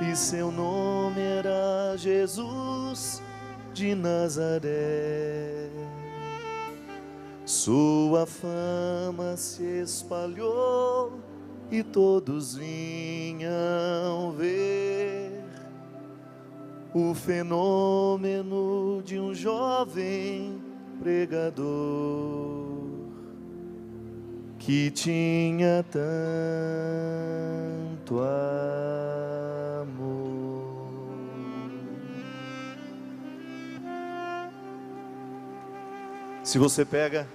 e seu nome era Jesus de Nazaré. Sua fama se espalhou e todos vinham ver o fenômeno de um jovem pregador que tinha tanto amor. Se você pega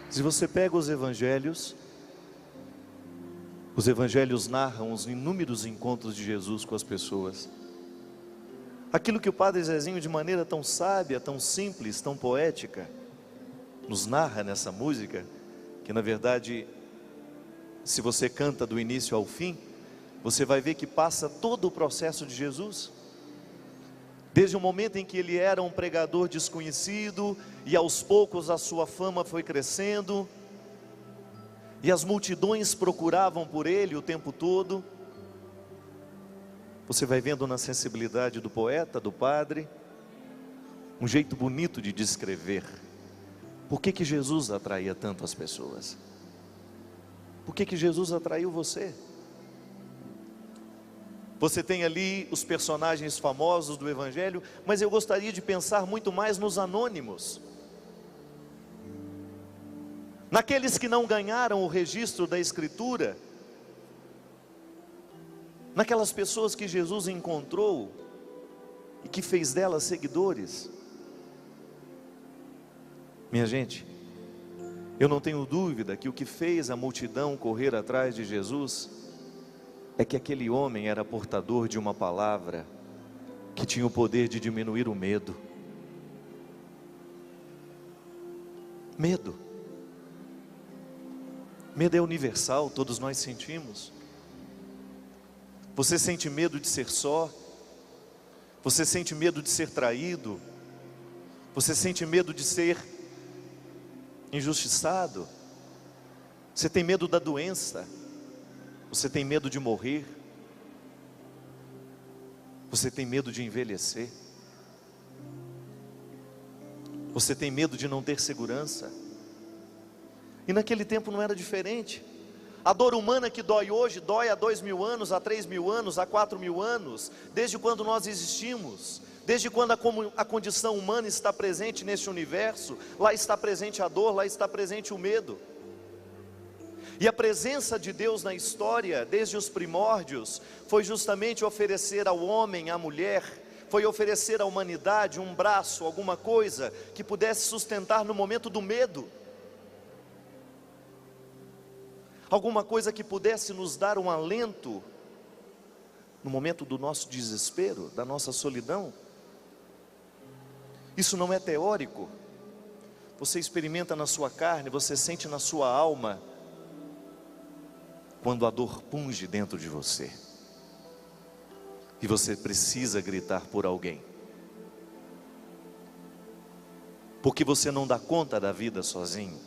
os evangelhos narram os inúmeros encontros de Jesus com as pessoas. Aquilo que o Padre Zezinho, de maneira tão sábia, tão simples, tão poética, nos narra nessa música, que na verdade, se você canta do início ao fim, você vai ver que passa todo o processo de Jesus. Desde o momento em que ele era um pregador desconhecido, e aos poucos a sua fama foi crescendo, e as multidões procuravam por ele o tempo todo. Você vai vendo na sensibilidade do poeta, do padre, um jeito bonito de descrever. Por que que Jesus atraía tanto as pessoas? Por que que Jesus atraiu você? Você tem ali os personagens famosos do Evangelho, mas eu gostaria de pensar muito mais nos anônimos. Naqueles que não ganharam o registro da Escritura, naquelas pessoas que Jesus encontrou e que fez delas seguidores. Minha gente, eu não tenho dúvida que o que fez a multidão correr atrás de Jesus é que aquele homem era portador de uma palavra que tinha o poder de diminuir o medo. Medo é universal, todos nós sentimos. Você sente medo de ser só, você sente medo de ser traído, você sente medo de ser injustiçado, você tem medo da doença, você tem medo de morrer, você tem medo de envelhecer, você tem medo de não ter segurança. E naquele tempo não era diferente. A dor humana que dói hoje, dói há 2000 anos, há 3000 anos, há 4000 anos, desde quando nós existimos, desde quando a condição humana está presente neste universo, lá está presente a dor, lá está presente o medo. E a presença de Deus na história, desde os primórdios, foi justamente oferecer ao homem, à mulher, foi oferecer à humanidade um braço, alguma coisa que pudesse sustentar no momento do medo, alguma coisa que pudesse nos dar um alento no momento do nosso desespero, da nossa solidão. Isso não é teórico, você experimenta na sua carne, você sente na sua alma, quando a dor punge dentro de você, e você precisa gritar por alguém, porque você não dá conta da vida sozinho,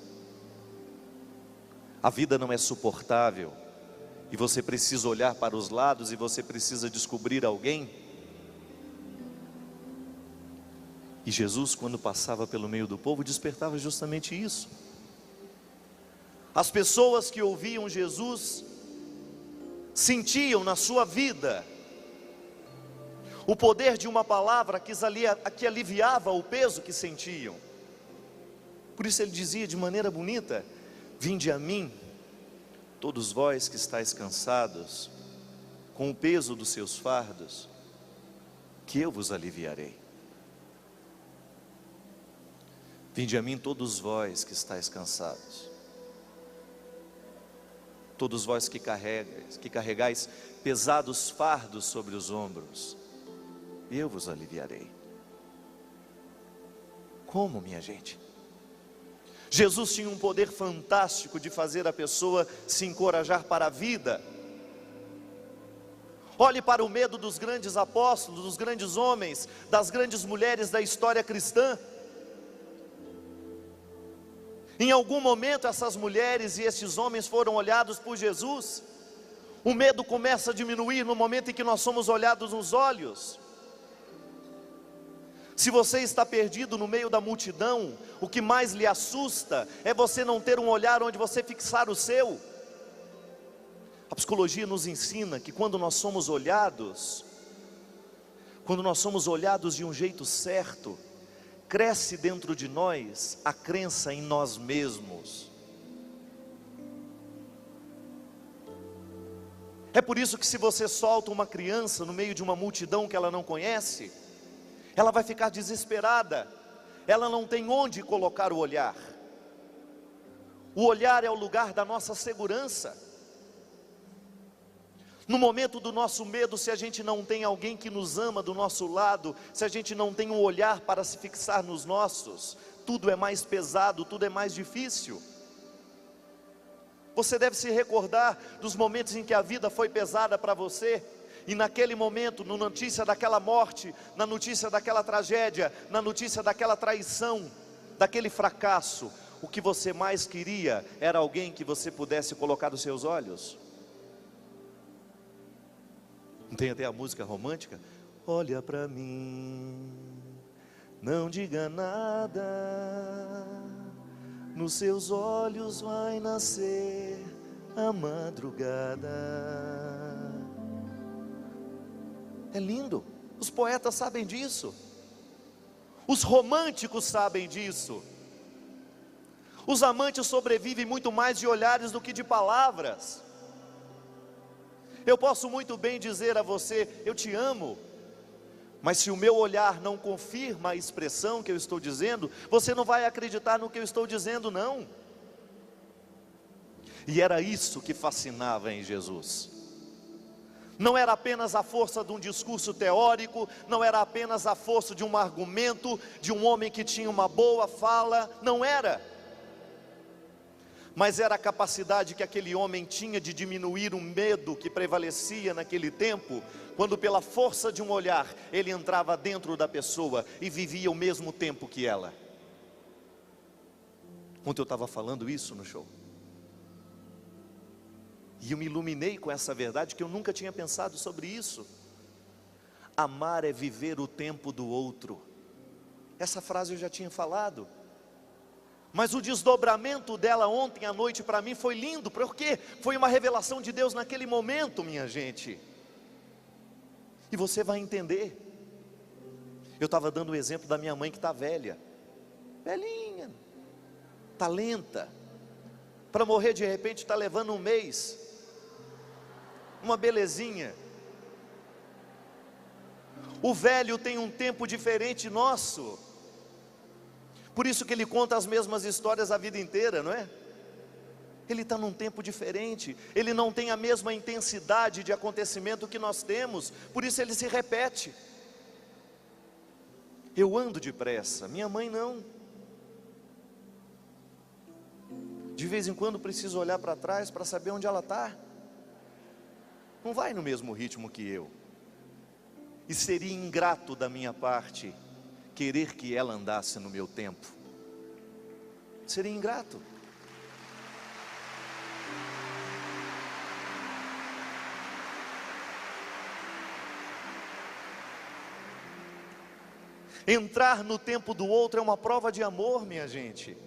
a vida não é suportável, e você precisa olhar para os lados, e você precisa descobrir alguém. E Jesus, quando passava pelo meio do povo, despertava justamente isso. As pessoas que ouviam Jesus sentiam na sua vida o poder de uma palavra que aliviava o peso que sentiam. Por isso ele dizia de maneira bonita: vinde a mim, todos vós que estáis cansados, com o peso dos seus fardos, que eu vos aliviarei. Vinde a mim todos vós que estáis cansados, todos vós que carregais pesados fardos sobre os ombros, e eu vos aliviarei. Como, minha gente? Jesus tinha um poder fantástico de fazer a pessoa se encorajar para a vida. Olhe para o medo dos grandes apóstolos, dos grandes homens, das grandes mulheres da história cristã. Em algum momento essas mulheres e esses homens foram olhados por Jesus. O medo começa a diminuir no momento em que nós somos olhados nos olhos. Se você está perdido no meio da multidão, o que mais lhe assusta é você não ter um olhar onde você fixar o seu. A psicologia nos ensina que quando nós somos olhados de um jeito certo, cresce dentro de nós a crença em nós mesmos. É por isso que se você solta uma criança no meio de uma multidão que ela não conhece, ela vai ficar desesperada, ela não tem onde colocar o olhar. O olhar é o lugar da nossa segurança. No momento do nosso medo, se a gente não tem alguém que nos ama do nosso lado, se a gente não tem um olhar para se fixar nos nossos, tudo é mais pesado, tudo é mais difícil. Você deve se recordar dos momentos em que a vida foi pesada para você, e naquele momento, na notícia daquela morte, na notícia daquela tragédia, na notícia daquela traição, daquele fracasso, o que você mais queria era alguém que você pudesse colocar os seus olhos. Não tem até a música romântica? Olha para mim, não diga nada, nos seus olhos vai nascer a madrugada. É lindo, os poetas sabem disso, os românticos sabem disso. Os amantes sobrevivem muito mais de olhares do que de palavras. Eu posso muito bem dizer a você, eu te amo, mas se o meu olhar não confirma a expressão que eu estou dizendo, você não vai acreditar no que eu estou dizendo, não. E era isso que fascinava em Jesus. Não era apenas a força de um discurso teórico, não era apenas a força de um argumento, de um homem que tinha uma boa fala, não era. Mas era a capacidade que aquele homem tinha de diminuir o medo que prevalecia naquele tempo, quando pela força de um olhar, ele entrava dentro da pessoa e vivia o mesmo tempo que ela. Ontem eu estava falando isso no show, e eu me iluminei com essa verdade que eu nunca tinha pensado sobre isso. Amar é viver o tempo do outro. Essa frase eu já tinha falado, mas o desdobramento dela ontem à noite para mim foi lindo, porque foi uma revelação de Deus naquele momento, minha gente. E você vai entender. Eu estava dando o exemplo da minha mãe que está velha, velhinha, está lenta, para morrer de repente está levando um mês, uma belezinha. O velho tem um tempo diferente nosso, por isso que ele conta as mesmas histórias a vida inteira, não é? Ele está num tempo diferente, ele não tem a mesma intensidade de acontecimento que nós temos, por isso ele se repete. Eu ando depressa, minha mãe não. De vez em quando preciso olhar para trás para saber onde ela está. Não vai no mesmo ritmo que eu. E seria ingrato da minha parte querer que ela andasse no meu tempo. Seria ingrato. Entrar no tempo do outro é uma prova de amor, minha gente.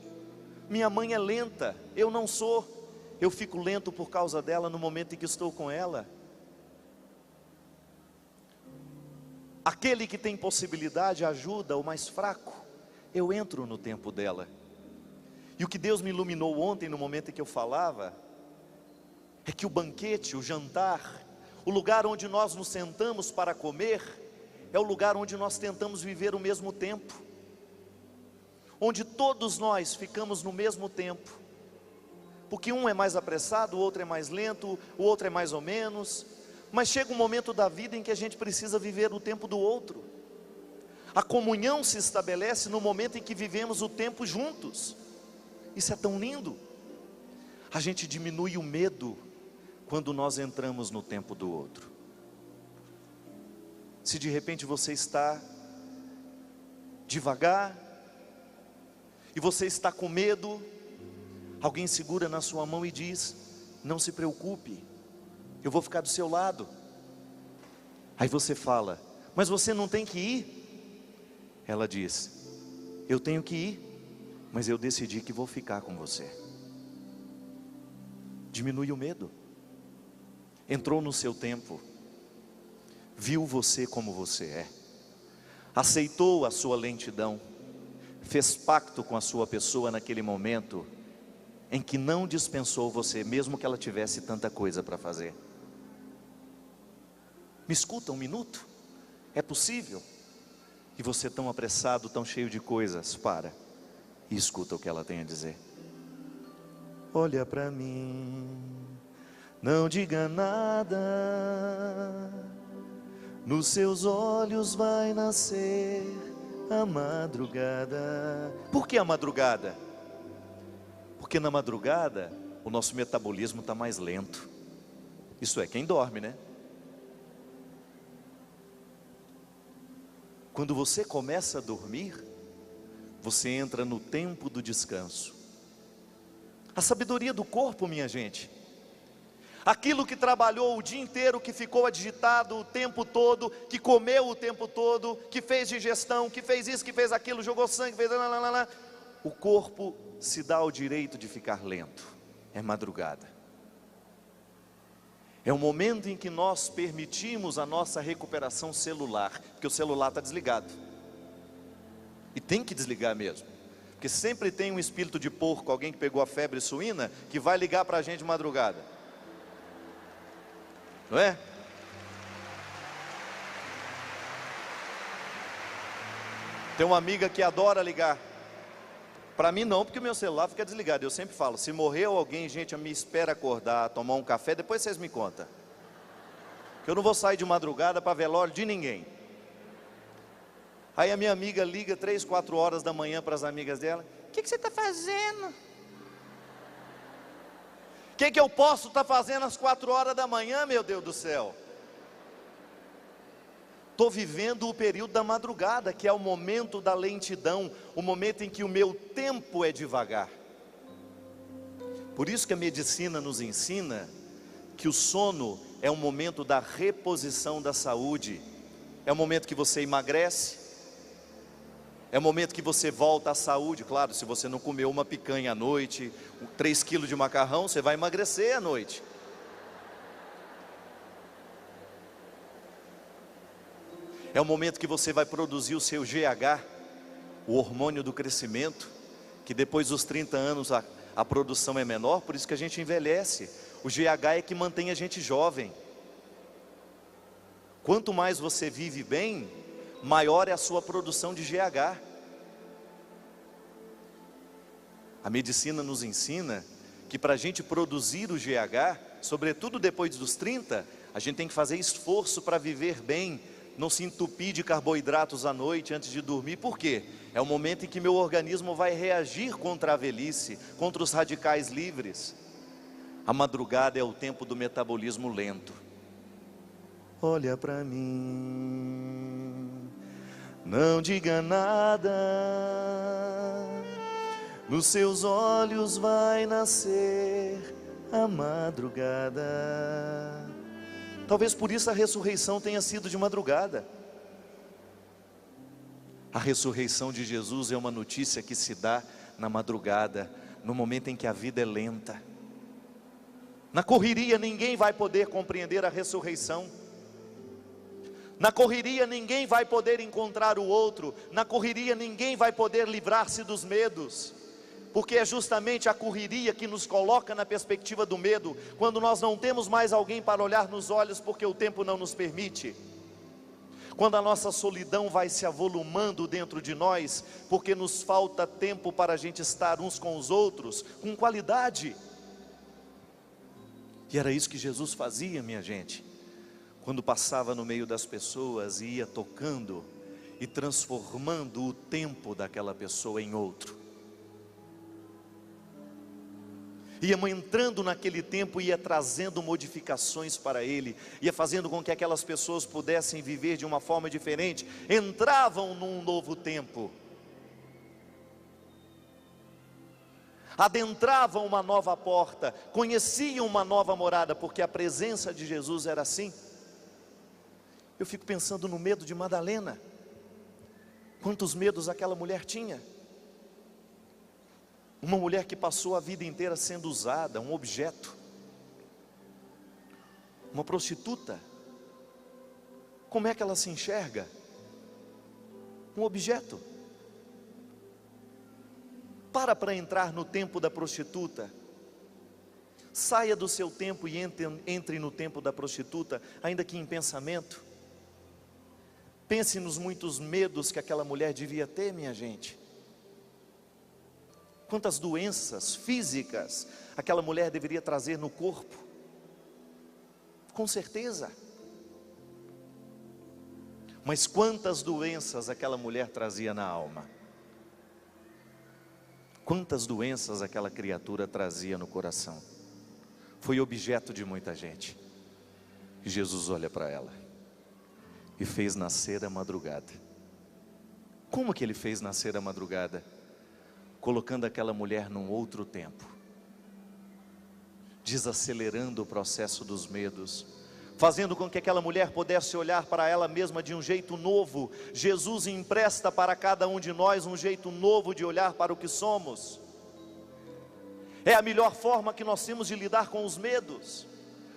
Minha mãe é lenta, eu não sou. Eu fico lento por causa dela no momento em que estou com ela. Aquele que tem possibilidade ajuda o mais fraco. Eu entro no tempo dela. E o que Deus me iluminou ontem no momento em que eu falava, é que o banquete, o jantar, o lugar onde nós nos sentamos para comer, é o lugar onde nós tentamos viver o mesmo tempo, onde todos nós ficamos no mesmo tempo, porque um é mais apressado, o outro é mais lento, o outro é mais ou menos, mas chega um momento da vida em que a gente precisa viver o tempo do outro. A comunhão se estabelece no momento em que vivemos o tempo juntos. Isso é tão lindo. A gente diminui o medo quando nós entramos no tempo do outro. Se de repente você está devagar, e você está com medo, Alguém segura na sua mão e diz: não se preocupe, eu vou ficar do seu lado. Aí você fala: mas você não tem que ir? Ela diz: eu tenho que ir, mas eu decidi que vou ficar com você. Diminui o medo. Entrou no seu tempo, viu você como você é, aceitou a sua lentidão, fez pacto com a sua pessoa naquele momento em que não dispensou você, mesmo que ela tivesse tanta coisa para fazer. Me escuta um minuto? É possível? E você tão apressado, tão cheio de coisas, para e escuta o que ela tem a dizer. Olha para mim, não diga nada, nos seus olhos vai nascer a madrugada. Por que a madrugada? Porque na madrugada o nosso metabolismo está mais lento. Isso é, quem dorme, né? Quando você começa a dormir, você entra no tempo do descanso. A sabedoria do corpo, minha gente. Aquilo que trabalhou o dia inteiro, que ficou agitado o tempo todo, que comeu o tempo todo, que fez digestão, que fez isso, que fez aquilo, jogou sangue, fez lá. O corpo se dá o direito de ficar lento. É madrugada. É o momento em que nós permitimos a nossa recuperação celular, porque o celular está desligado. E tem que desligar mesmo. Porque sempre tem um espírito de porco, alguém que pegou a febre suína, que vai ligar para a gente de madrugada. Não é? Tem uma amiga que adora ligar. Para mim não, porque o meu celular fica desligado. Eu sempre falo, se morreu alguém, gente, me espera acordar, tomar um café, depois vocês me contam. Que eu não vou sair de madrugada para velório de ninguém. Aí a minha amiga liga 3, 4 horas da manhã para as amigas dela. O que você está fazendo? O que eu posso estar fazendo às 4 horas da manhã, meu Deus do céu? Estou vivendo o período da madrugada, que é o momento da lentidão, o momento em que o meu tempo é devagar. Por isso que a medicina nos ensina que o sono é um momento da reposição da saúde. É o momento que você emagrece. É o momento que você volta à saúde. Claro, se você não comeu uma picanha à noite, 3 quilos de macarrão, você vai emagrecer à noite. É o momento que você vai produzir o seu GH, o hormônio do crescimento, que depois dos 30 anos a produção é menor, por isso que a gente envelhece. O GH é que mantém a gente jovem. Quanto mais você vive bem, maior é a sua produção de GH. A medicina nos ensina que para a gente produzir o GH, sobretudo depois dos 30, a gente tem que fazer esforço para viver bem, não se entupir de carboidratos à noite antes de dormir. Por quê? É o momento em que meu organismo vai reagir contra a velhice, contra os radicais livres. A madrugada é o tempo do metabolismo lento. Olha para mim, não diga nada, nos seus olhos vai nascer a madrugada. Talvez por isso a ressurreição tenha sido de madrugada. A ressurreição de Jesus é uma notícia que se dá na madrugada, no momento em que a vida é lenta. Na correria ninguém vai poder compreender a ressurreição. Na correria ninguém vai poder encontrar o outro. Na correria ninguém vai poder livrar-se dos medos. Porque é justamente a correria que nos coloca na perspectiva do medo, quando nós não temos mais alguém para olhar nos olhos, porque o tempo não nos permite. Quando a nossa solidão vai se avolumando dentro de nós, porque nos falta tempo para a gente estar uns com os outros, com qualidade. E era isso que Jesus fazia, minha gente. Quando passava no meio das pessoas e ia tocando e transformando o tempo daquela pessoa em outro. Ia entrando naquele tempo, ia trazendo modificações para ele, ia fazendo com que aquelas pessoas pudessem viver de uma forma diferente, entravam num novo tempo. adentravam uma nova porta, conheciam uma nova morada, porque a presença de Jesus era assim. Eu fico pensando no medo de Madalena. Quantos medos aquela mulher tinha? Uma mulher que passou a vida inteira sendo usada, um objeto. Uma prostituta. Como é que ela se enxerga? Um objeto. Para entrar no tempo da prostituta. Saia do seu tempo e entre no tempo da prostituta, ainda que em pensamento. Pense nos muitos medos que aquela mulher devia ter, minha gente. Quantas doenças físicas aquela mulher deveria trazer no corpo. Com certeza. Mas quantas doenças aquela mulher trazia na alma. Quantas doenças aquela criatura trazia no coração. Foi objeto de muita gente. E Jesus olha para ela e fez nascer a madrugada. Como que ele fez nascer a madrugada? Colocando aquela mulher num outro tempo, desacelerando o processo dos medos, fazendo com que aquela mulher pudesse olhar para ela mesma de um jeito novo. Jesus empresta para cada um de nós um jeito novo de olhar para o que somos. É a melhor forma que nós temos de lidar com os medos.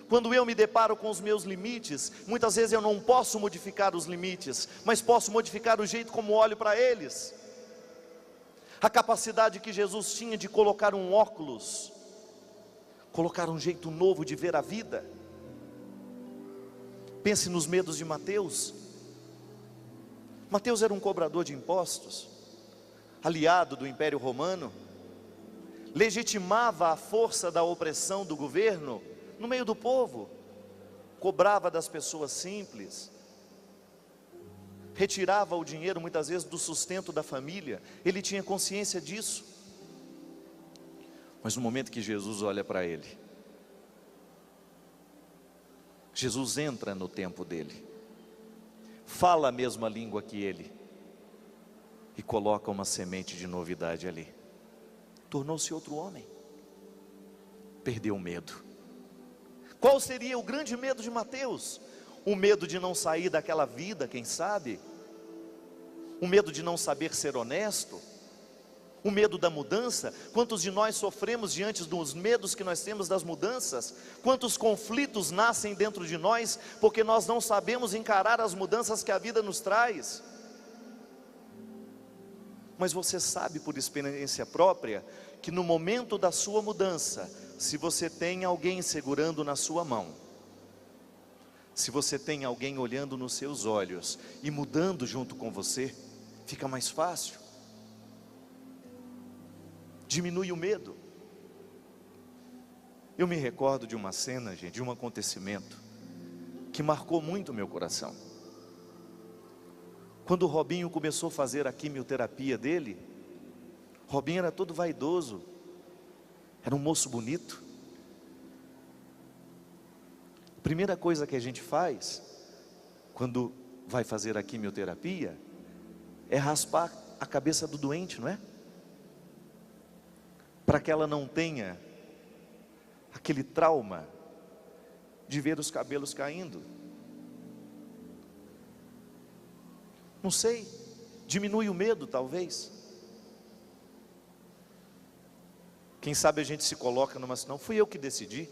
Quando eu me deparo com os meus limites, muitas vezes eu não posso modificar os limites, mas posso modificar o jeito como olho para eles. A capacidade que Jesus tinha de colocar um óculos, colocar um jeito novo de ver a vida. Pense nos medos de Mateus. Mateus era um cobrador de impostos, aliado do Império Romano, legitimava a força da opressão do governo no meio do povo, cobrava das pessoas simples, retirava o dinheiro muitas vezes do sustento da família. Ele tinha consciência disso. Mas no momento que Jesus olha para ele, Jesus entra no tempo dele, fala a mesma língua que ele e coloca uma semente de novidade ali. Tornou-se outro homem, perdeu o medo. Qual seria o grande medo de Mateus? O medo de não sair daquela vida, quem sabe? O medo de não saber ser honesto? O medo da mudança? Quantos de nós sofremos diante dos medos que nós temos das mudanças? Quantos conflitos nascem dentro de nós, porque nós não sabemos encarar as mudanças que a vida nos traz? Mas você sabe por experiência própria, que no momento da sua mudança, se você tem alguém segurando na sua mão, se você tem alguém olhando nos seus olhos e mudando junto com você, fica mais fácil. Diminui o medo. Eu me recordo de uma cena, gente, de um acontecimento que marcou muito o meu coração. Quando o Robinho começou a fazer a quimioterapia dele, Robinho era todo vaidoso, era um moço bonito. A primeira coisa que a gente faz, quando vai fazer a quimioterapia, é raspar a cabeça do doente, não é? Para que ela não tenha aquele trauma de ver os cabelos caindo. Não sei, diminui o medo talvez. Quem sabe a gente se coloca numa situação, não fui eu que decidi,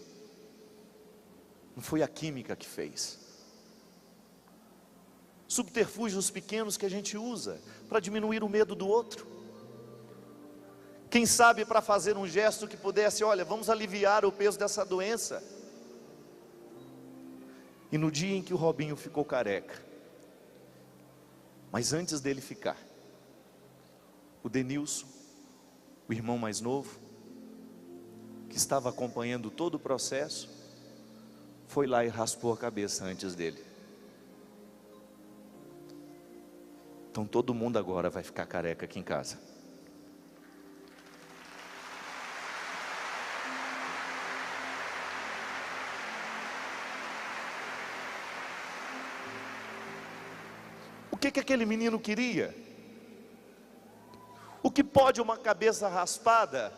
não foi a química que fez. Subterfúgios pequenos que a gente usa para diminuir o medo do outro. Quem sabe para fazer um gesto que pudesse, olha, vamos aliviar o peso dessa doença. E no dia em que o Robinho ficou careca, mas antes dele ficar, o Denilson, o irmão mais novo, que estava acompanhando todo o processo, foi lá e raspou a cabeça antes dele. Então todo mundo agora vai ficar careca aqui em casa. O que aquele menino queria? O que pode uma cabeça raspada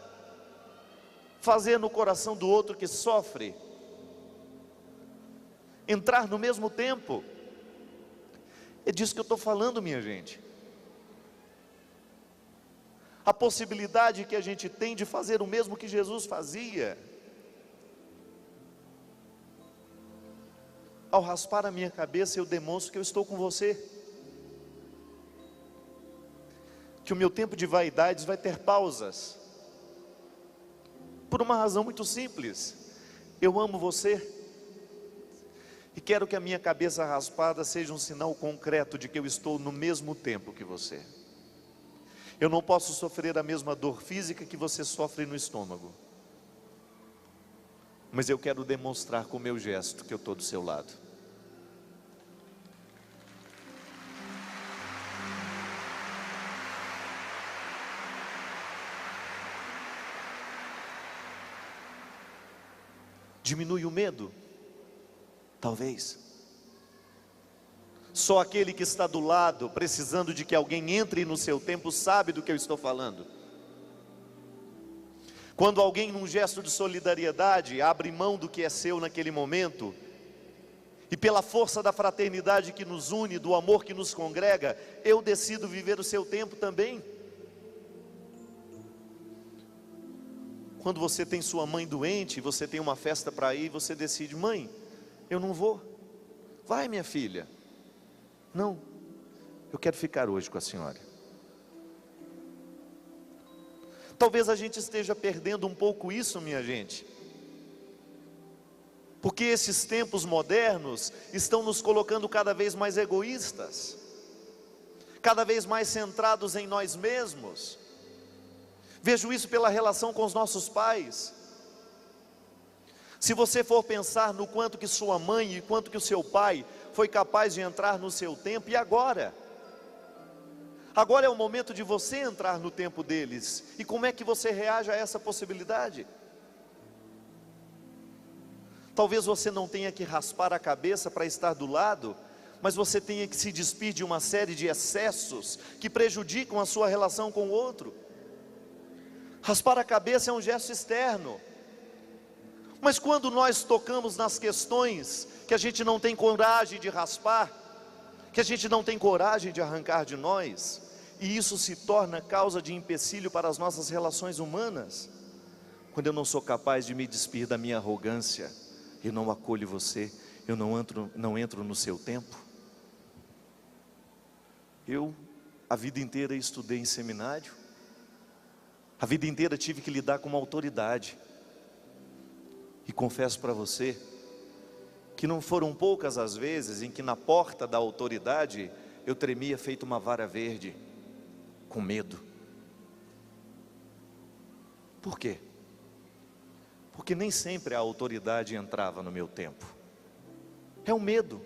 fazer no coração do outro que sofre, entrar no mesmo tempo. É disso que eu estou falando, minha gente. A possibilidade que a gente tem de fazer o mesmo que Jesus fazia. Ao raspar a minha cabeça, eu demonstro que eu estou com você, que o meu tempo de vaidades vai ter pausas, por uma razão muito simples: eu amo você, e quero que a minha cabeça raspada seja um sinal concreto de que eu estou no mesmo tempo que você. Eu não posso sofrer a mesma dor física que você sofre no estômago, mas eu quero demonstrar com o meu gesto que eu estou do seu lado. Diminui o medo? Talvez. Só aquele que está do lado, precisando de que alguém entre no seu tempo, sabe do que eu estou falando. Quando alguém, num gesto de solidariedade, abre mão do que é seu naquele momento, e pela força da fraternidade que nos une, do amor que nos congrega, eu decido viver o seu tempo também. Quando você tem sua mãe doente, você tem uma festa para ir, você decide: mãe, eu não vou. Vai, minha filha. Não, eu quero ficar hoje com a senhora. Talvez a gente esteja perdendo um pouco isso, minha gente, porque esses tempos modernos estão nos colocando cada vez mais egoístas, cada vez mais centrados em nós mesmos. Vejo isso pela relação com os nossos pais. Se você for pensar no quanto que sua mãe e quanto que o seu pai foi capaz de entrar no seu tempo, e agora? Agora é o momento de você entrar no tempo deles. E como é que você reage a essa possibilidade? Talvez você não tenha que raspar a cabeça para estar do lado, mas você tenha que se despir de uma série de excessos que prejudicam a sua relação com o outro. Raspar a cabeça é um gesto externo, mas quando nós tocamos nas questões que a gente não tem coragem de raspar, que a gente não tem coragem de arrancar de nós, e isso se torna causa de empecilho para as nossas relações humanas, quando eu não sou capaz de me despir da minha arrogância, eu não acolho você, eu não entro no seu tempo. Eu, a vida inteira, estudei em seminário, a vida inteira tive que lidar com uma autoridade, e confesso para você, que não foram poucas as vezes em que na porta da autoridade, eu tremia feito uma vara verde, com medo. Por quê? Porque nem sempre a autoridade entrava no meu tempo. É um medo.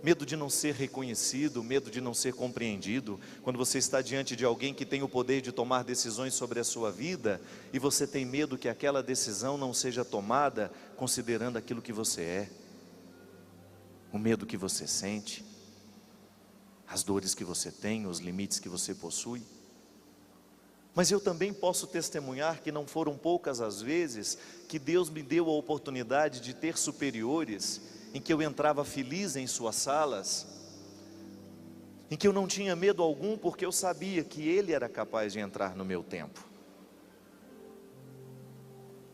Medo de não ser reconhecido, medo de não ser compreendido. Quando você está diante de alguém que tem o poder de tomar decisões sobre a sua vida, e você tem medo que aquela decisão não seja tomada considerando aquilo que você é, o medo que você sente, as dores que você tem, os limites que você possui. Mas eu também posso testemunhar que não foram poucas as vezes que Deus me deu a oportunidade de ter superiores, em que eu entrava feliz em suas salas, em que eu não tinha medo algum, porque eu sabia que Ele era capaz de entrar no meu tempo.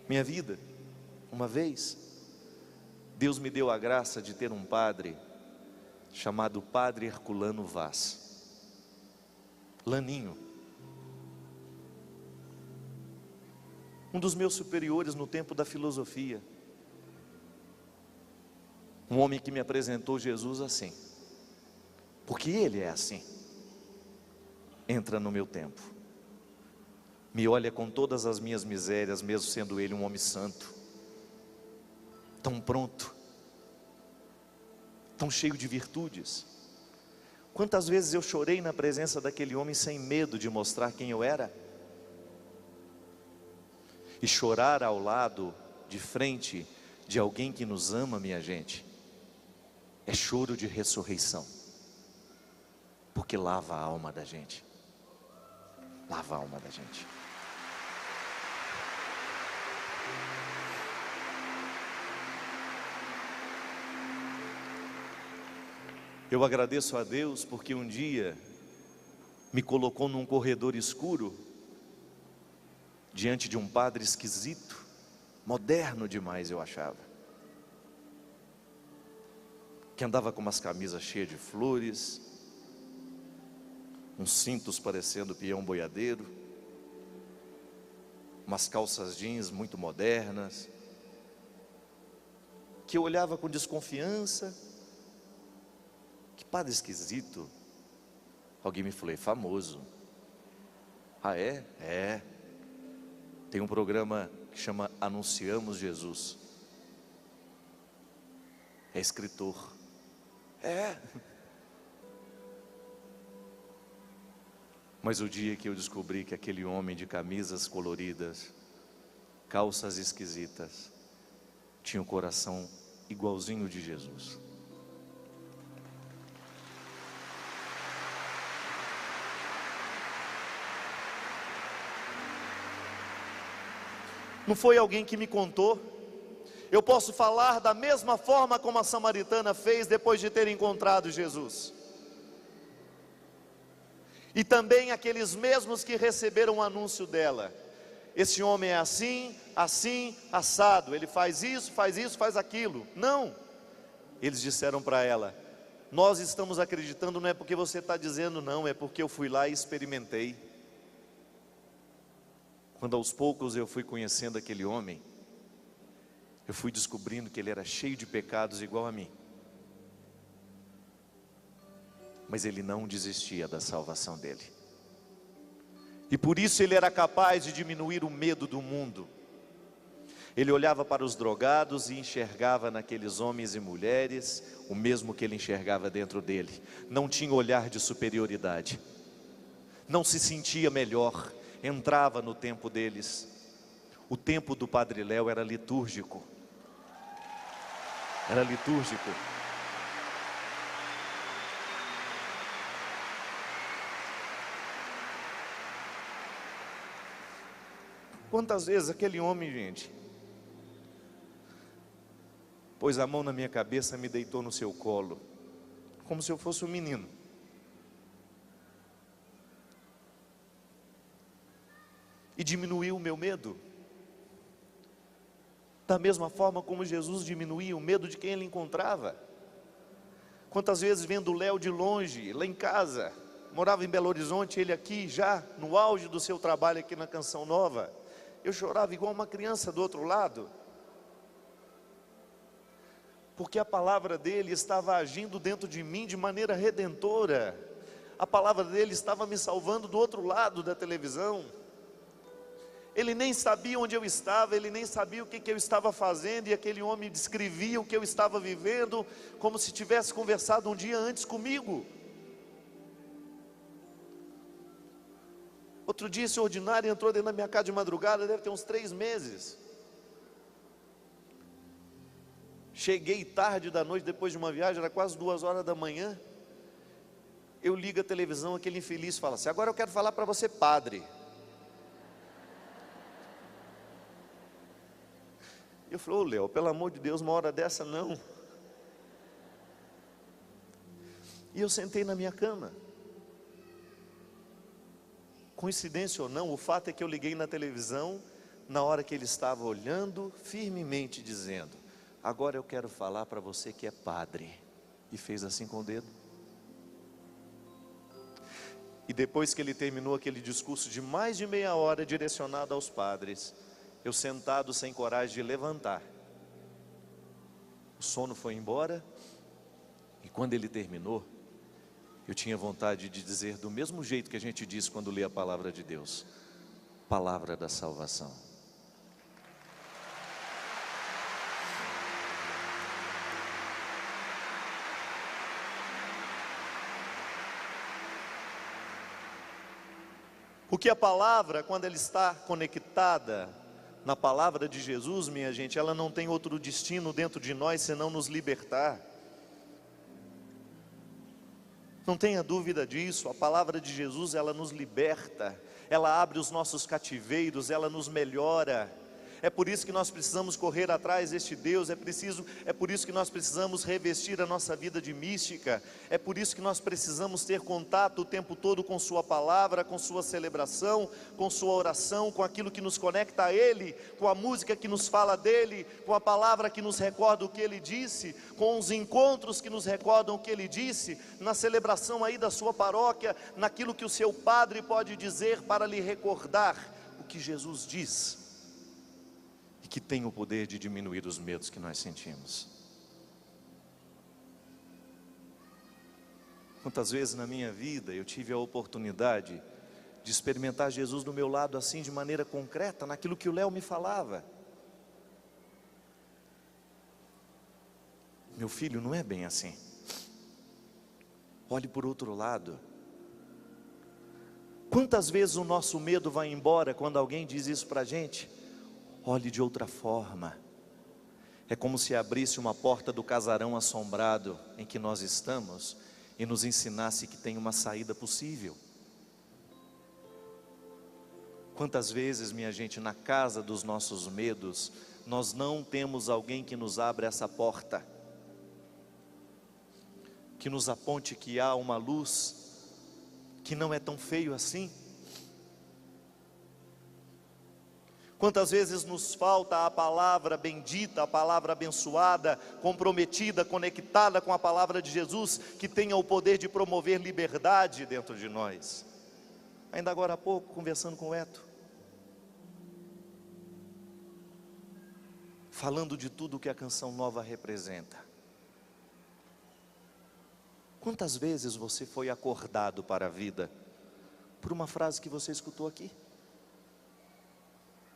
Minha vida, uma vez, Deus me deu a graça de ter um padre, chamado Padre Herculano Vaz, Laninho, um dos meus superiores no tempo da filosofia, um homem que me apresentou Jesus assim, porque Ele é assim. Entra no meu tempo, me olha com todas as minhas misérias, mesmo sendo Ele um homem santo, tão pronto, tão cheio de virtudes. Quantas vezes eu chorei na presença daquele homem sem medo de mostrar quem eu era? E chorar ao lado, de frente de alguém que nos ama, minha gente, é choro de ressurreição, porque lava a alma da gente, lava a alma da gente. Eu agradeço a Deus porque um dia me colocou num corredor escuro, diante de um padre esquisito, moderno demais eu achava, que andava com umas camisas cheias de flores, uns cintos parecendo peão boiadeiro, umas calças jeans muito modernas, que eu olhava com desconfiança. Que padre esquisito. Alguém me falou: é famoso. Ah, é? É. Tem um programa que chama Anunciamos Jesus. É escritor. É. Mas o dia que eu descobri que aquele homem de camisas coloridas, calças esquisitas, tinha um coração igualzinho de Jesus. Não foi alguém que me contou. Eu posso falar da mesma forma como a samaritana fez depois de ter encontrado Jesus. E também aqueles mesmos que receberam o anúncio dela: esse homem é assim, assim, assado, ele faz isso, faz aquilo. Não, eles disseram para ela: nós estamos acreditando, não é porque você está dizendo, não, é porque eu fui lá e experimentei. Quando aos poucos eu fui conhecendo aquele homem, eu fui descobrindo que ele era cheio de pecados igual a mim, mas ele não desistia da salvação dele, e por isso ele era capaz de diminuir o medo do mundo. Ele olhava para os drogados e enxergava naqueles homens e mulheres o mesmo que ele enxergava dentro dele. Não tinha olhar de superioridade, não se sentia melhor. Entrava no tempo deles. O tempo do Padre Léo era litúrgico. Era litúrgico. Quantas vezes aquele homem, gente, pôs a mão na minha cabeça, me deitou no seu colo, como se eu fosse um menino. E diminuiu o meu medo, da mesma forma como Jesus diminuía o medo de quem ele encontrava. Quantas vezes vendo o Léo de longe, lá em casa, morava em Belo Horizonte, ele aqui já no auge do seu trabalho aqui na Canção Nova, eu chorava igual uma criança do outro lado, porque a palavra dele estava agindo dentro de mim de maneira redentora. A palavra dele estava me salvando do outro lado da televisão. Ele nem sabia onde eu estava, ele nem sabia o que eu estava fazendo, e aquele homem descrevia o que eu estava vivendo, como se tivesse conversado um dia antes comigo. Outro dia esse ordinário entrou dentro da minha casa de madrugada, deve ter uns 3 meses. Cheguei tarde da noite, depois de uma viagem, era quase 2 horas da manhã. Eu ligo a televisão, aquele infeliz fala assim: agora eu quero falar para você, padre. Eu falei: ô Léo, pelo amor de Deus, uma hora dessa não. E eu sentei na minha cama. Coincidência ou não, o fato é que eu liguei na televisão na hora que ele estava olhando firmemente, dizendo: agora eu quero falar para você que é padre. E fez assim com o dedo. E depois que ele terminou aquele discurso de mais de meia hora direcionado aos padres, eu sentado sem coragem de levantar, o sono foi embora. E quando ele terminou, eu tinha vontade de dizer do mesmo jeito que a gente diz quando lê a palavra de Deus: palavra da salvação. Porque a palavra, quando ela está conectada na palavra de Jesus, minha gente, ela não tem outro destino dentro de nós senão nos libertar. Não tenha dúvida disso. A palavra de Jesus, ela nos liberta, ela abre os nossos cativeiros, ela nos melhora, É por isso que nós precisamos correr atrás deste Deus, é por isso que nós precisamos revestir a nossa vida de mística, é por isso que nós precisamos ter contato o tempo todo com sua palavra, com sua celebração, com sua oração, com aquilo que nos conecta a Ele, com a música que nos fala dEle, com a palavra que nos recorda o que Ele disse, com os encontros que nos recordam o que Ele disse, na celebração aí da sua paróquia, naquilo que o seu padre pode dizer para lhe recordar o que Jesus diz, e que tem o poder de diminuir os medos que nós sentimos. Quantas vezes na minha vida eu tive a oportunidade de experimentar Jesus do meu lado assim, de maneira concreta, naquilo que o Léo me falava. Meu filho, não é bem assim. Olhe por outro lado. Quantas vezes o nosso medo vai embora quando alguém diz isso para a gente? Olhe de outra forma. É como se abrisse uma porta do casarão assombrado em que nós estamos e nos ensinasse que tem uma saída possível. Quantas vezes, minha gente, na casa dos nossos medos, nós não temos alguém que nos abra essa porta, que nos aponte que há uma luz, que não é tão feio assim. Quantas vezes nos falta a palavra bendita, a palavra abençoada, comprometida, conectada com a palavra de Jesus, que tenha o poder de promover liberdade dentro de nós. Ainda agora há pouco, conversando com o Eto, falando de tudo que a Canção Nova representa. Quantas vezes você foi acordado para a vida por uma frase que você escutou aqui?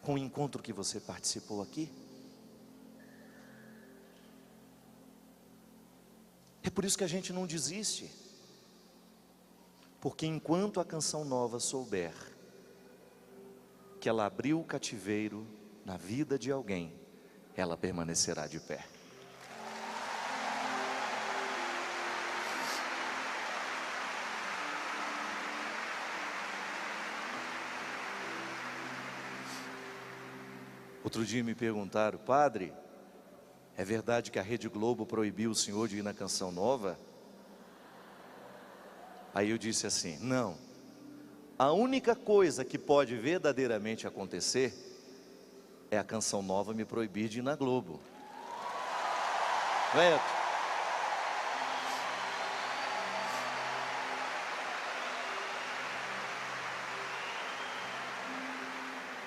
Com o encontro que você participou aqui? É por isso que a gente não desiste. Porque enquanto a Canção Nova souber que ela abriu o cativeiro na vida de alguém, ela permanecerá de pé. Outro dia me perguntaram: padre, é verdade que a Rede Globo proibiu o senhor de ir na Canção Nova? Aí eu disse assim: não, a única coisa que pode verdadeiramente acontecer é a Canção Nova me proibir de ir na Globo. Certo?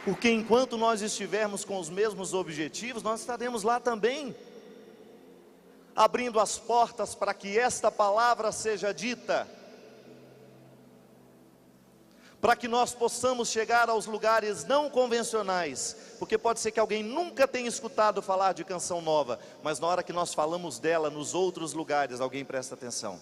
Porque enquanto nós estivermos com os mesmos objetivos, nós estaremos lá também, abrindo as portas para que esta palavra seja dita, para que nós possamos chegar aos lugares não convencionais, porque pode ser que alguém nunca tenha escutado falar de Canção Nova, mas na hora que nós falamos dela nos outros lugares, alguém presta atenção.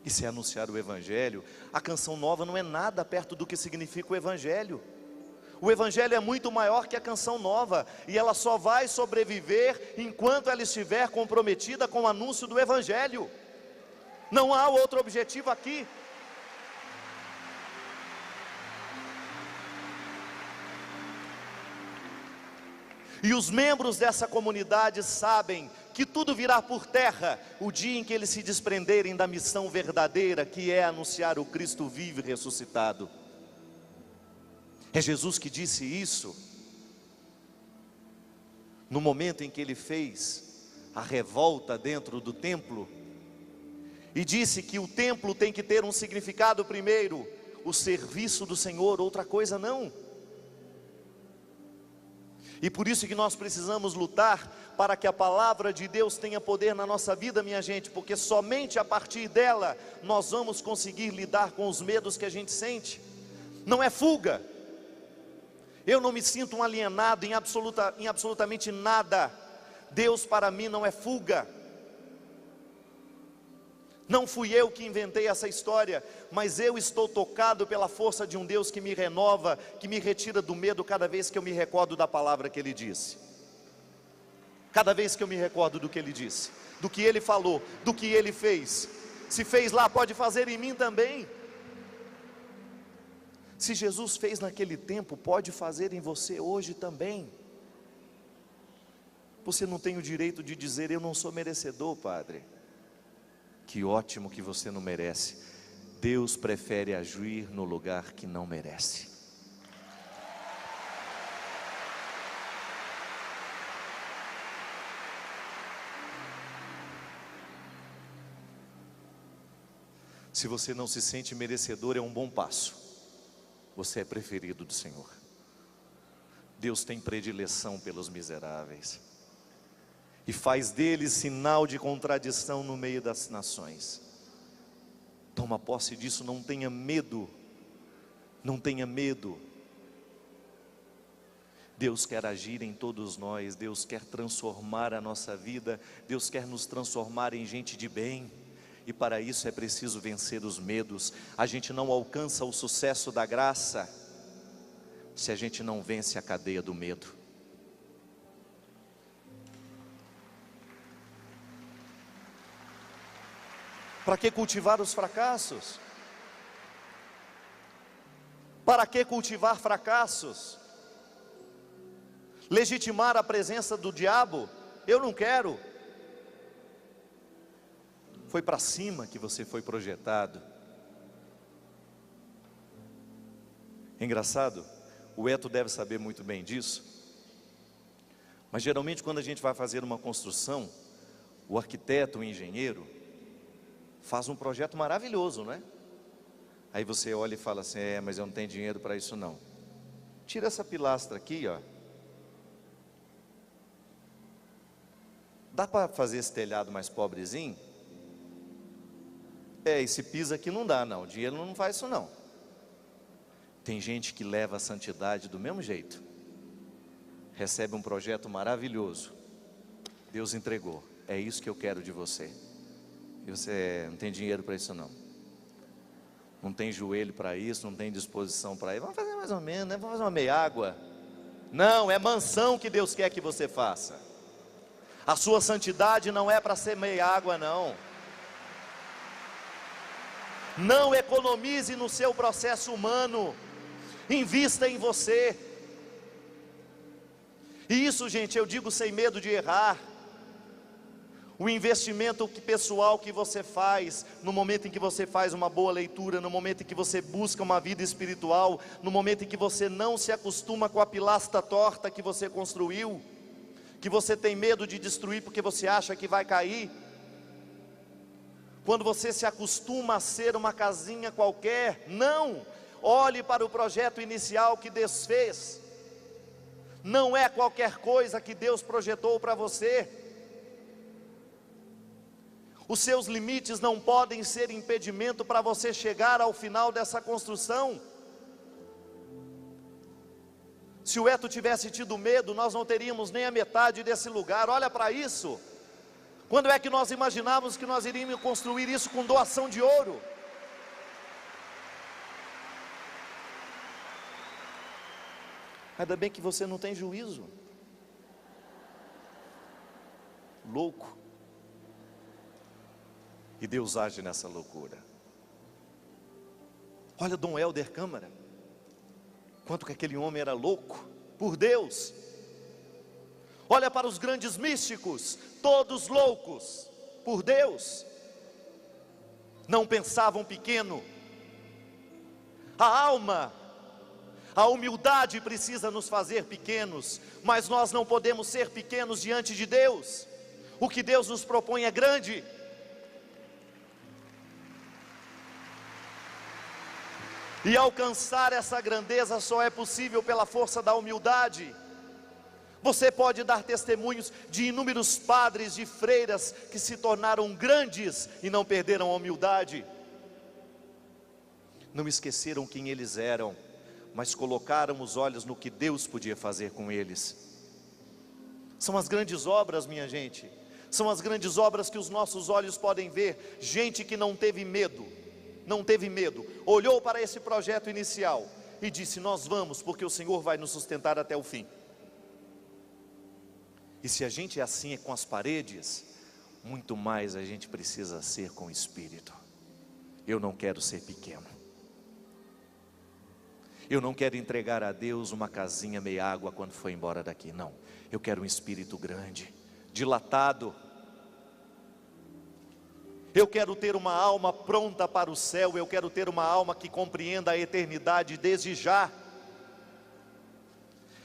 E se anunciar o Evangelho, a Canção Nova não é nada perto do que significa o Evangelho. O Evangelho é muito maior que a Canção Nova, e ela só vai sobreviver enquanto ela estiver comprometida com o anúncio do Evangelho. Não há outro objetivo aqui. E os membros dessa comunidade sabem que tudo virá por terra o dia em que eles se desprenderem da missão verdadeira, que é anunciar o Cristo vivo e ressuscitado. É Jesus que disse isso no momento em que ele fez a revolta dentro do templo, e disse que o templo tem que ter um significado primeiro, o serviço do Senhor, outra coisa não. E por isso que nós precisamos lutar para que a palavra de Deus tenha poder na nossa vida, minha gente, porque somente a partir dela nós vamos conseguir lidar com os medos que a gente sente. Não é fuga. Eu não me sinto um alienado em absolutamente nada. Deus para mim não é fuga. Não fui eu que inventei essa história, mas eu estou tocado pela força de um Deus que me renova, que me retira do medo cada vez que eu me recordo da palavra que Ele disse. Cada vez que eu me recordo do que Ele disse, do que Ele falou, do que Ele fez. Se fez lá, pode fazer em mim também. Se Jesus fez naquele tempo, pode fazer em você hoje também. Você não tem o direito de dizer: eu não sou merecedor, Padre. Que ótimo que você não merece. Deus prefere agir no lugar que não merece. Se você não se sente merecedor, é um bom passo. Você é preferido do Senhor. Deus tem predileção pelos miseráveis e faz deles sinal de contradição no meio das nações. Toma posse disso, não tenha medo. Não tenha medo. Deus quer agir em todos nós. Deus quer transformar a nossa vida. Deus quer nos transformar em gente de bem. E para isso é preciso vencer os medos. A gente não alcança o sucesso da graça se a gente não vence a cadeia do medo. Para que cultivar os fracassos? Para que cultivar fracassos? Legitimar a presença do diabo? Eu não quero. Foi para cima que você foi projetado. É engraçado, o Eto deve saber muito bem disso, mas geralmente quando a gente vai fazer uma construção, o arquiteto, o engenheiro, faz um projeto maravilhoso, não é? Aí você olha e fala assim: mas eu não tenho dinheiro para isso não. Tira essa pilastra aqui, ó. Dá para fazer esse telhado mais pobrezinho? Esse piso aqui não dá não, o dinheiro não faz isso não. Tem gente que leva a santidade do mesmo jeito. Recebe um projeto maravilhoso, Deus entregou: é isso que eu quero de você. E você não tem dinheiro para isso não. Não tem joelho para isso, não tem disposição para isso. Vamos fazer mais ou menos, né? Vamos fazer uma meia água. Não, é mansão que Deus quer que você faça. A sua santidade não é para ser meia água não. Não economize no seu processo humano. Invista em você. E isso, gente, eu digo sem medo de errar. O investimento pessoal que você faz, no momento em que você faz uma boa leitura, no momento em que você busca uma vida espiritual, no momento em que você não se acostuma com a pilastra torta que você construiu, que você tem medo de destruir porque você acha que vai cair. Quando você se acostuma a ser uma casinha qualquer, não, olhe para o projeto inicial que Deus fez. Não é qualquer coisa que Deus projetou para você. Os seus limites não podem ser impedimento para você chegar ao final dessa construção. Se o Eto tivesse tido medo, nós não teríamos nem a metade desse lugar. Olha para isso. Quando é que nós imaginávamos que nós iríamos construir isso com doação de ouro? Ainda bem que você não tem juízo. Louco. E Deus age nessa loucura. Olha Dom Helder Câmara. Quanto que aquele homem era louco por Deus. Olha para os grandes místicos, todos loucos por Deus. Não pensavam pequeno. A alma, a humildade precisa nos fazer pequenos, mas nós não podemos ser pequenos diante de Deus. O que Deus nos propõe é grande. E alcançar essa grandeza só é possível pela força da humildade. Você pode dar testemunhos de inúmeros padres, de freiras que se tornaram grandes e não perderam a humildade. Não esqueceram quem eles eram, mas colocaram os olhos no que Deus podia fazer com eles. São as grandes obras, minha gente. São as grandes obras que os nossos olhos podem ver. Gente que não teve medo. Não teve medo, olhou para esse projeto inicial e disse: nós vamos, porque o Senhor vai nos sustentar até o fim. E se a gente é assim com as paredes, muito mais a gente precisa ser com o Espírito. Eu não quero ser pequeno. Eu não quero entregar a Deus uma casinha meia água quando for embora daqui, não. Eu quero um espírito grande, dilatado. Eu quero ter uma alma pronta para o céu, eu quero ter uma alma que compreenda a eternidade desde já.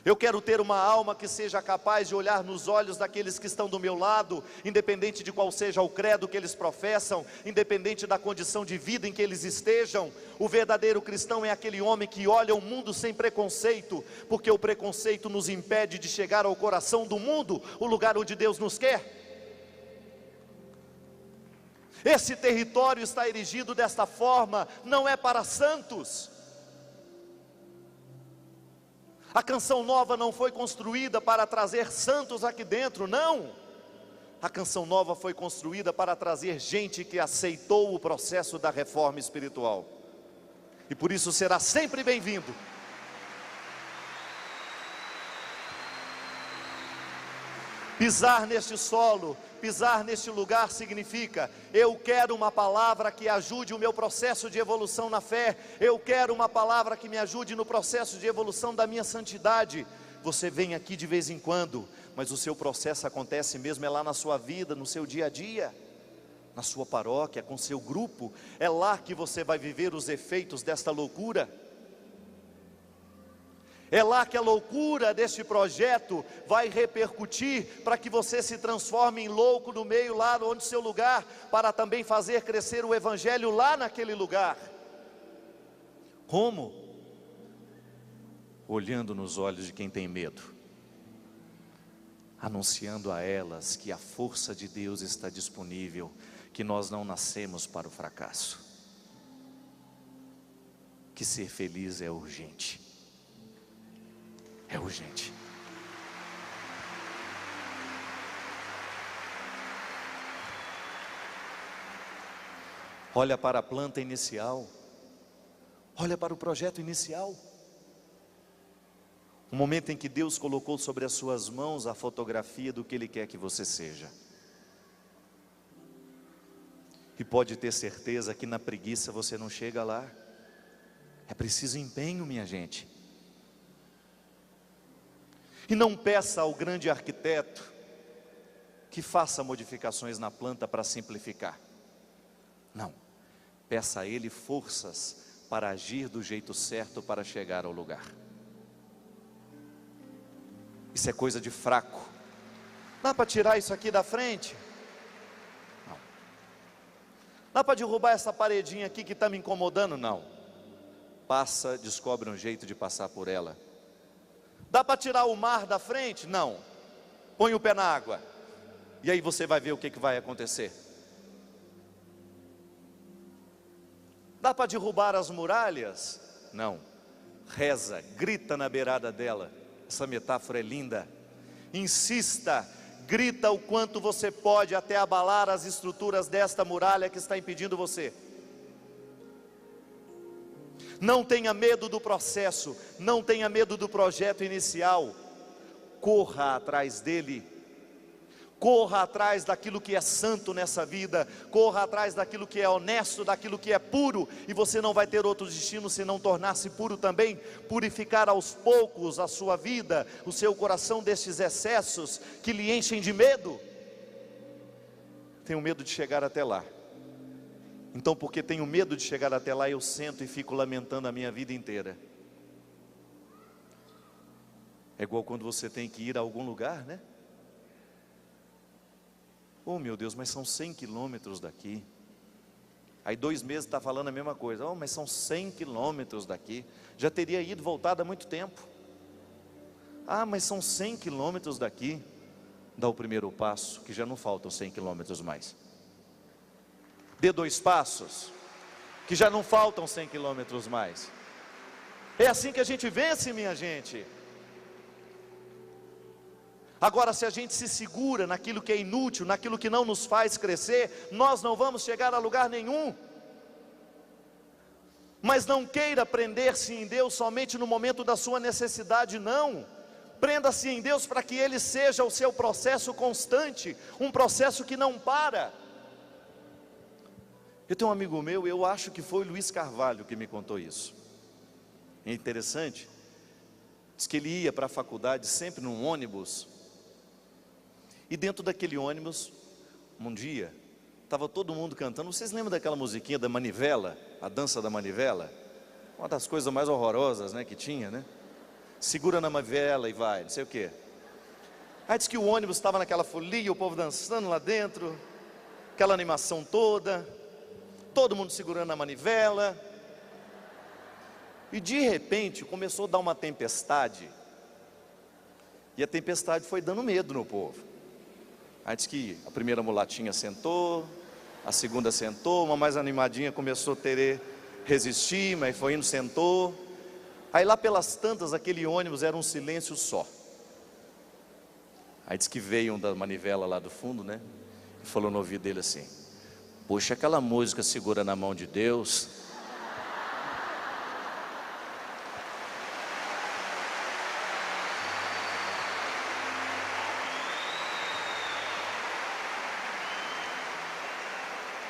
Eu quero ter uma alma que seja capaz de olhar nos olhos daqueles que estão do meu lado, independente de qual seja o credo que eles professam, independente da condição de vida em que eles estejam. O verdadeiro cristão é aquele homem que olha o mundo sem preconceito, porque o preconceito nos impede de chegar ao coração do mundo, o lugar onde Deus nos quer. Esse território está erigido desta forma, não é para santos. A Canção Nova não foi construída para trazer santos aqui dentro, não. A Canção Nova foi construída para trazer gente que aceitou o processo da reforma espiritual, e por isso será sempre bem-vindo. Pisar neste solo, pisar neste lugar significa: eu quero uma palavra que ajude o meu processo de evolução na fé, eu quero uma palavra que me ajude no processo de evolução da minha santidade. Você vem aqui de vez em quando, mas o seu processo acontece mesmo é lá na sua vida, no seu dia a dia, na sua paróquia, com seu grupo. É lá que você vai viver os efeitos desta loucura. É lá que a loucura deste projeto vai repercutir, para que você se transforme em louco no meio, lá onde seu lugar, para também fazer crescer o evangelho lá naquele lugar. Como? Olhando nos olhos de quem tem medo, anunciando a elas que a força de Deus está disponível, que nós não nascemos para o fracasso, que ser feliz é urgente. É urgente. Olha para a planta inicial, olha para o projeto inicial, o momento em que Deus colocou sobre as suas mãos a fotografia do que Ele quer que você seja. E pode ter certeza que na preguiça você não chega lá. É preciso empenho, minha gente. E não peça ao grande arquiteto que faça modificações na planta para simplificar. Não, peça a ele forças para agir do jeito certo para chegar ao lugar. Isso é coisa de fraco. Dá para tirar isso aqui da frente? Não. Dá para derrubar essa paredinha aqui que está me incomodando? Não. Passa, descobre um jeito de passar por ela. Dá para tirar o mar da frente? Não. Põe o pé na água, e aí você vai ver o que vai acontecer. Dá para derrubar as muralhas? Não. Reza, grita na beirada dela. Essa metáfora é linda. Insista, grita o quanto você pode até abalar as estruturas desta muralha que está impedindo você. Não tenha medo do processo, não tenha medo do projeto inicial. Corra atrás dele. Corra atrás daquilo que é santo nessa vida, corra atrás daquilo que é honesto, daquilo que é puro, e você não vai ter outro destino senão tornar-se puro também, purificar aos poucos a sua vida, o seu coração destes excessos que lhe enchem de medo. Tenho medo de chegar até lá. Então, porque tenho medo de chegar até lá, eu sento e fico lamentando a minha vida inteira. É igual quando você tem que ir a algum lugar, né? Oh meu Deus, mas são 100 quilômetros daqui. Aí 2 meses está falando a mesma coisa. Oh, mas são 100 quilômetros daqui. Já teria ido, voltado há muito tempo. Ah, mas são 100 quilômetros daqui. Dá o primeiro passo, que já não faltam 100 quilômetros mais. Dê 2 passos, que já não faltam 100 quilômetros mais. É assim que a gente vence, minha gente. Agora, se a gente se segura naquilo que é inútil, naquilo que não nos faz crescer, nós não vamos chegar a lugar nenhum. Mas não queira prender-se em Deus somente no momento da sua necessidade, não. Prenda-se em Deus para que Ele seja o seu processo constante, um processo que não para. Eu tenho um amigo meu, eu acho que foi Luiz Carvalho que me contou isso. É interessante, diz que ele ia para a faculdade sempre num ônibus, e dentro daquele ônibus, um dia, estava todo mundo cantando. Vocês lembram daquela musiquinha da manivela, a dança da manivela? Uma das coisas mais horrorosas, né, que tinha, né? Segura na manivela e vai, não sei o quê. Aí diz que o ônibus estava naquela folia, o povo dançando lá dentro, aquela animação toda, todo mundo segurando a manivela, e de repente começou a dar uma tempestade, e a tempestade foi dando medo no povo. Aí diz que a primeira mulatinha sentou, a segunda sentou, uma mais animadinha começou a resistir, mas foi indo, sentou. Aí lá pelas tantas, aquele ônibus era um silêncio só. Aí diz que veio um da manivela lá do fundo, né, e falou no ouvido dele assim: puxa aquela música Segura na Mão de Deus.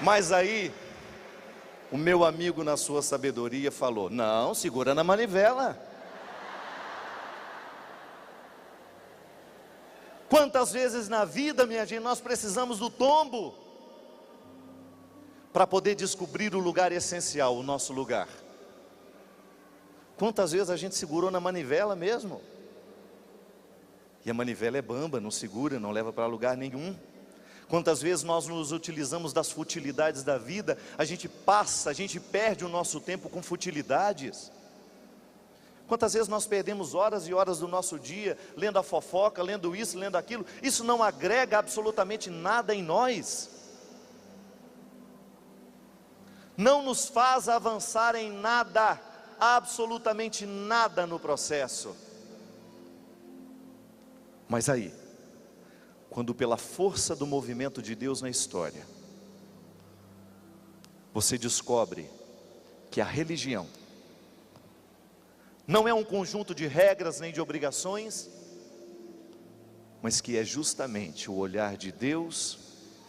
Mas aí, o meu amigo, na sua sabedoria, falou: não, segura na manivela. Quantas vezes na vida, minha gente, nós precisamos do tombo para poder descobrir o lugar essencial, o nosso lugar. Quantas vezes a gente segurou na manivela mesmo? E a manivela é bamba, não segura, não leva para lugar nenhum. Quantas vezes nós nos utilizamos das futilidades da vida, a gente perde o nosso tempo com futilidades. Quantas vezes nós perdemos horas e horas do nosso dia, lendo a fofoca, lendo isso, lendo aquilo. Isso não agrega absolutamente nada em nós. Não nos faz avançar em nada, absolutamente nada no processo. Mas aí, quando pela força do movimento de Deus na história, você descobre que a religião não é um conjunto de regras nem de obrigações, mas que é justamente o olhar de Deus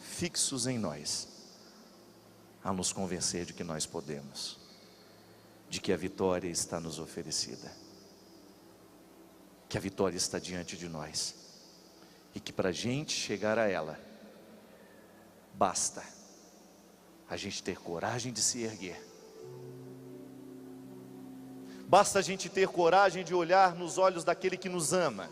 fixos em nós, a nos convencer de que nós podemos, de que a vitória está nos oferecida, que a vitória está diante de nós, e que para a gente chegar a ela, basta a gente ter coragem de se erguer, basta a gente ter coragem de olhar nos olhos daquele que nos ama,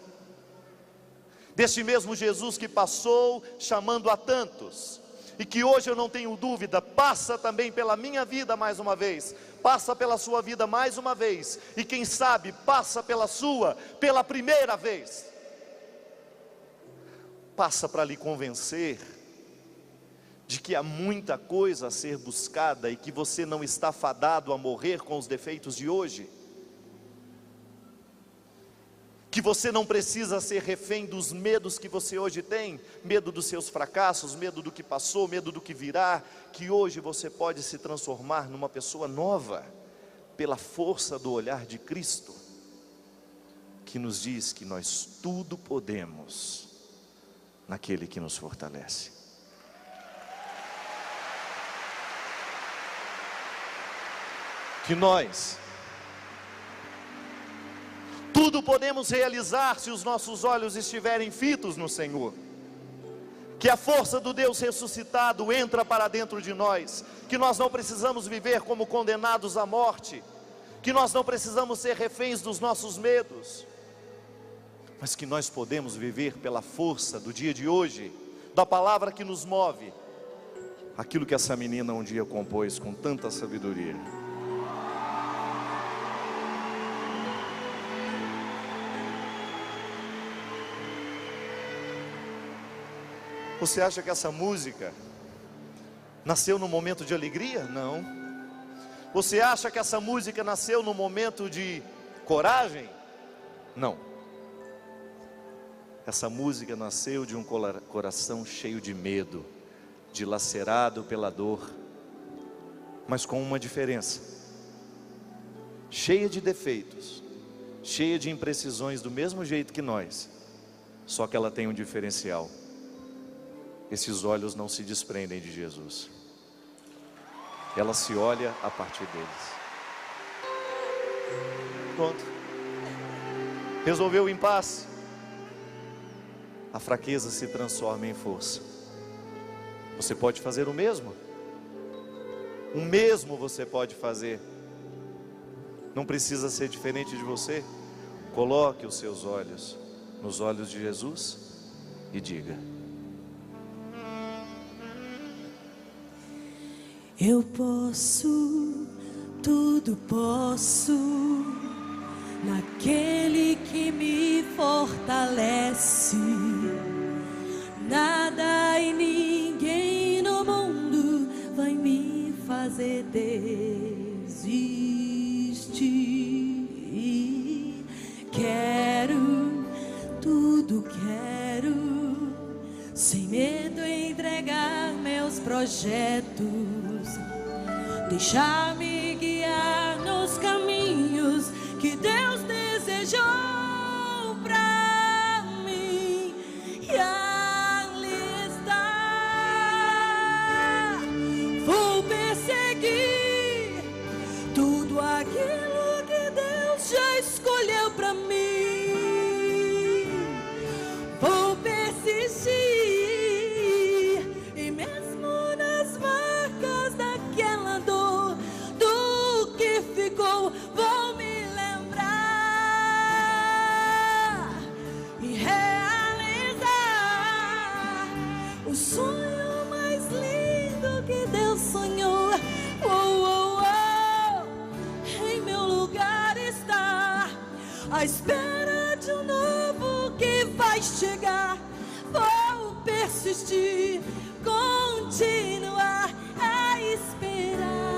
deste mesmo Jesus que passou chamando a tantos, e que hoje eu não tenho dúvida, passa também pela minha vida mais uma vez, passa pela sua vida mais uma vez, e quem sabe passa pela sua, pela primeira vez, passa para lhe convencer de que há muita coisa a ser buscada, e que você não está fadado a morrer com os defeitos de hoje, que você não precisa ser refém dos medos que você hoje tem, medo dos seus fracassos, medo do que passou, medo do que virá, que hoje você pode se transformar numa pessoa nova, pela força do olhar de Cristo, que nos diz que nós tudo podemos, naquele que nos fortalece. Que nós tudo podemos realizar se os nossos olhos estiverem fitos no Senhor. Que a força do Deus ressuscitado entra para dentro de nós, que nós não precisamos viver como condenados à morte, que nós não precisamos ser reféns dos nossos medos, mas que nós podemos viver pela força do dia de hoje, da palavra que nos move, aquilo que essa menina um dia compôs com tanta sabedoria. Você acha que essa música nasceu num momento de alegria? Não. Você acha que essa música nasceu num momento de coragem? Não. Essa música nasceu de um coração cheio de medo, dilacerado pela dor, mas com uma diferença: cheia de defeitos, cheia de imprecisões do mesmo jeito que nós, só que ela tem um diferencial: esses olhos não se desprendem de Jesus, ela se olha a partir deles. encontro, resolveu o impasse, a fraqueza se transforma em força. Você pode fazer o mesmo você pode fazer. Não precisa ser diferente de você. Coloque os seus olhos nos olhos de Jesus e diga: eu posso, tudo posso, naquele que me fortalece. Nada e ninguém no mundo vai me fazer desistir. Quero, tudo quero, sem medo entregar meus projetos, deixar-me guiar nos caminhos que Deus desejou pra mim. E ali está, vou perseguir tudo aquilo que Deus já escolheu pra mim. Vou persistir, e mesmo nas marcas daquela dor, do que ficou, vou me lembrar e realizar o sonho mais lindo que Deus sonhou. Oh, oh, oh. Em meu lugar está, à espera de um novo que vai chegar. Vou persistir, continuar a esperar.